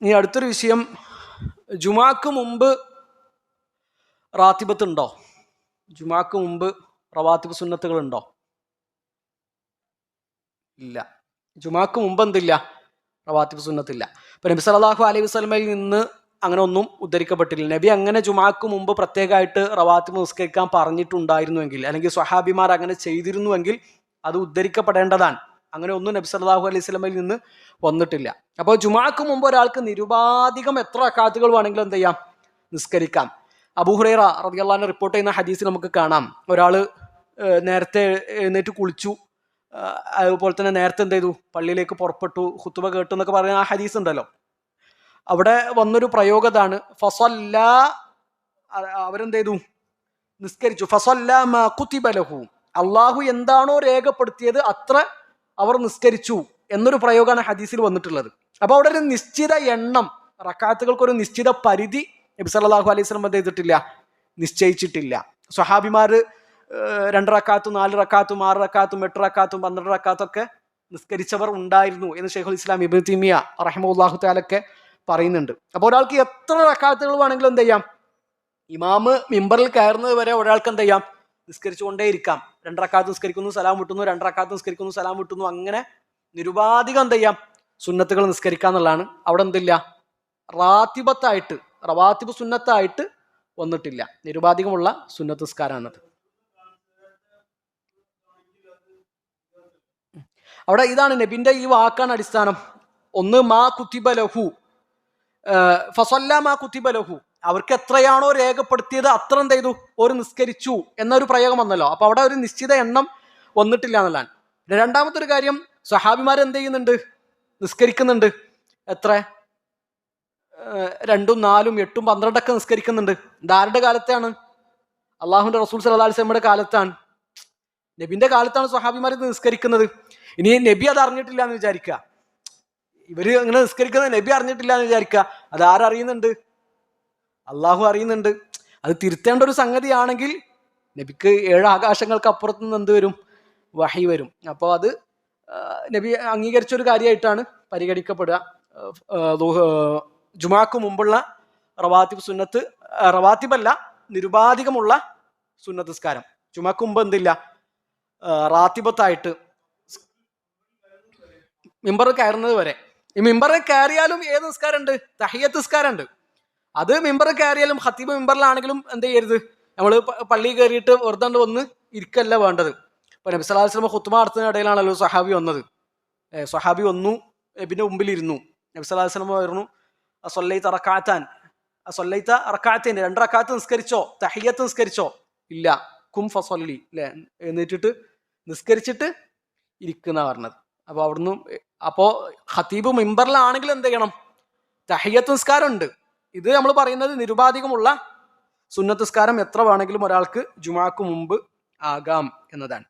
ഇനി അടുത്തൊരു വിഷയം, ജുമാക്ക് മുമ്പ് റാത്തിബത്ത് ഉണ്ടോ? ജുമാക്ക് മുമ്പ് റവാത്തിബ് സുന്നത്തുകൾ ഉണ്ടോ? ഇല്ല. ജുമാക്ക് മുമ്പ് എന്തില്ല? റവാത്തിബ് സുന്നത്തില്ല. ഇപ്പൊ നബി സല്ലല്ലാഹു അലൈഹി വസല്ലമയിൽ നിന്ന് അങ്ങനെ ഒന്നും ഉദ്ധരിക്കപ്പെട്ടില്ല. നബി അങ്ങനെ ജുമാക്ക് മുമ്പ് പ്രത്യേകമായിട്ട് റവാത്തിബ് നിസ്കരിക്കാൻ പറഞ്ഞിട്ടുണ്ടായിരുന്നുവെങ്കിൽ, അല്ലെങ്കിൽ സ്വഹാബിമാർ അങ്ങനെ ചെയ്തിരുന്നുവെങ്കിൽ അത് ഉദ്ധരിക്കപ്പെടേണ്ടതാണ്. അങ്ങനെ ഒന്നും നബി സല്ലല്ലാഹു അലൈഹി വസല്ലമയിൽ നിന്ന് വന്നിട്ടില്ല. അപ്പോൾ ജുമാക്ക് മുമ്പ് ഒരാൾക്ക് നിരുപാധികം എത്ര റക്അത്തുകൾ വേണമെങ്കിലും എന്ത് ചെയ്യാം? നിസ്കരിക്കാം. അബൂ ഹുറൈറ റളിയല്ലാഹു അൻഹു റിപ്പോർട്ട് ചെയ്യുന്ന ഹദീസിൽ നമുക്ക് കാണാം, ഒരാള് നേരത്തെ എഴുന്നേറ്റ് കുളിച്ചു, അതുപോലെ തന്നെ നേരത്തെ എന്ത് ചെയ്തു? പള്ളിയിലേക്ക് പുറപ്പെട്ടു, ഖുതുബ കേട്ടു എന്നൊക്കെ പറയുന്ന ആ ഹദീസ് ഉണ്ടല്ലോ. അവിടെ വന്നൊരു പ്രയോഗതാണ് ഫസല്ല, അവരെന്ത് ചെയ്തു? നിസ്കരിച്ചു. ഫസല്ല മാ കുതിബ ലഹു, അള്ളാഹു എന്താണോ രേഖപ്പെടുത്തിയത് അത്ര അവർ നിസ്കരിച്ചു എന്നൊരു പ്രയോഗമാണ് ഹദീസിൽ വന്നിട്ടുള്ളത്. അപ്പൊ അവിടെ ഒരു നിശ്ചിത എണ്ണം റക്അത്തുകൾക്ക് ഒരു നിശ്ചിത പരിധി നബി സല്ലല്ലാഹു അലൈഹി വസല്ലം എന്ത് ചെയ്തിട്ടില്ല? നിശ്ചയിച്ചിട്ടില്ല. സ്വഹാബിമാര് 2 റക്അത്തും 4 റക്അത്തും 6 റക്അത്തും 8 റക്അത്തും 12 റക്അത്തും ഒക്കെ നിസ്കരിച്ചവർ ഉണ്ടായിരുന്നു എന്ന് ശൈഖുൽ ഇസ്ലാം ഇബ്നു തൈമിയ റഹിമഹുല്ലാഹു തആല ഒക്കെ പറയുന്നുണ്ട്. അപ്പോൾ ഒരാൾക്ക് എത്ര റക്അത്തുകൾ വേണമെങ്കിലും എന്ത് ചെയ്യാം? ഇമാമ് മിമ്പറിൽ കയറുന്നത് വരെ ഒരാൾക്ക് എന്ത് ചെയ്യാം? നിസ്കരിച്ചുകൊണ്ടേ ഇരിക്കാം. 2 റക്അത്ത് നിസ്കരിക്കുന്നു, സലാം വിട്ടുന്നു, 2 റക്അത്ത് നിസ്കരിക്കുന്നു, സലാം വിട്ടുന്നു, അങ്ങനെ നിരുപാധികം എന്ത് ചെയ്യാം? സുന്നത്തുകൾ നിസ്കരിക്കാന്നുള്ളതാണ്. അവിടെ എന്തില്ല? റാത്തിബത്തായിട്ട്, റവാത്തിബ് സുന്നത്തായിട്ട് വന്നിട്ടില്ല. നിരുപാധികമുള്ള സുന്നത്ത് നിസ്കാരമാണത്. അവിടെ ഇതാണ് നബിന്റെ ഈ വാക്കാണ് അടിസ്ഥാനം. ഒന്ന് മാ കുതിബ ലഹു, ഫസല്ല മാ കുതിബ ലഹു, അവർക്ക് എത്രയാണോ രേഖപ്പെടുത്തിയത് അത്ര എന്ത് ചെയ്തു? ഒരു നിസ്കരിച്ചു എന്നൊരു പ്രയോഗം വന്നല്ലോ. അപ്പൊ അവിടെ ഒരു നിശ്ചിത എണ്ണം വന്നിട്ടില്ല എന്നുള്ളതാണ്. രണ്ടാമത്തെ ഒരു കാര്യം, സ്വഹാബിമാർ എന്ത് ചെയ്യുന്നുണ്ട്? നിസ്കരിക്കുന്നുണ്ട്. എത്ര? 2, 4, 8, 12 ഒക്കെ നിസ്കരിക്കുന്നുണ്ട്. ഇതാരുടെ കാലത്താണ്? അള്ളാഹുവിന്റെ റസൂൽ സല്ലല്ലാഹു അലൈഹി വസല്ലമയുടെ കാലത്താണ്. നബിന്റെ കാലത്താണ് സ്വഹാബിമാർ ഇത് നിസ്കരിക്കുന്നത്. ഇനി നബി അത് അറിഞ്ഞിട്ടില്ല എന്ന് വിചാരിക്കുക, ഇവര് അങ്ങനെ നിസ്കരിക്കുന്നത് നബി അറിഞ്ഞിട്ടില്ല എന്ന് വിചാരിക്കുക. അത് ആരറിയുന്നുണ്ട്? അള്ളാഹു അറിയുന്നുണ്ട്. അത് തിരുത്തേണ്ട ഒരു സംഗതിയാണെങ്കിൽ നബിക്ക് 7 ആകാശങ്ങൾക്ക് അപ്പുറത്ത് നിന്ന് എന്ത് വരും? വഹി വരും. അപ്പോൾ അത് നബി അംഗീകരിച്ച ഒരു കാര്യമായിട്ടാണ് പരിഗണിക്കപ്പെടുക. ജുമാക്ക് മുമ്പുള്ള റവാത്തിബ് സുന്നത്ത്, റവാത്തിബല്ല, നിരുപാധികമുള്ള സുന്നത്ത് നിസ്കാരം ജുമാക്ക് മുമ്പ് എന്തില്ല? റാത്തിബത്തായിട്ട് മിമ്പറിൽ കയറുന്നത് വരെ. ഈ മിമ്പറിൽ കയറിയാലും ഏത് നിസ്കാരമുണ്ട്? തഹിയ്യത്ത് നിസ്കാരമുണ്ട്. അത് മിമ്പറിൽ കയറിയാലും ഖത്തീബ് മിമ്പറിലാണെങ്കിലും എന്ത് ചെയ്യരുത്? നമ്മൾ പള്ളിയിൽ കയറിയിട്ട് വെറുതെ വന്ന് ഇരിക്കല്ല വേണ്ടത്. ഇപ്പൊ നബി സല്ലല്ലാഹു അലൈഹി വസല്ലം ഖുത്ബ നടത്തുന്ന ഇടയിലാണല്ലോ സ്വഹാബി വന്നത്. സ്വഹാബി വന്നു, നബിന്റെ മുമ്പിൽ ഇരുന്നു. നബി സല്ലല്ലാഹു അലൈഹി വസല്ലം പറഞ്ഞു, അസല്ലൈത റക്അത്താൻ, അസല്ലൈത റക്അത്തൈൻ, 2 റക്അത്ത് നിസ്കരിച്ചോ? തഹിയ്യത്ത് നിസ്കരിച്ചോ? ഇല്ല. കും ഫസല്ലി, അല്ലെ, എന്നിട്ടിട്ട് നിസ്കരിച്ചിട്ട് ഇരിക്കുന്ന പറഞ്ഞത്. അപ്പൊ അവിടുന്ന് അപ്പോ ഖത്തീബ് മിമ്പറിലാണെങ്കിൽ എന്ത് ചെയ്യണം? തഹിയ്യത്ത് നിസ്കാരം ഉണ്ട്. ഇത് നമ്മൾ പറയുന്നത് നിരുപാധികമുള്ള സുന്നത്ത് നിസ്കാരം എത്ര വേണമെങ്കിലും ഒരാൾക്ക് ജുമാക്ക് മുമ്പ് ആകാം എന്നതാണ്.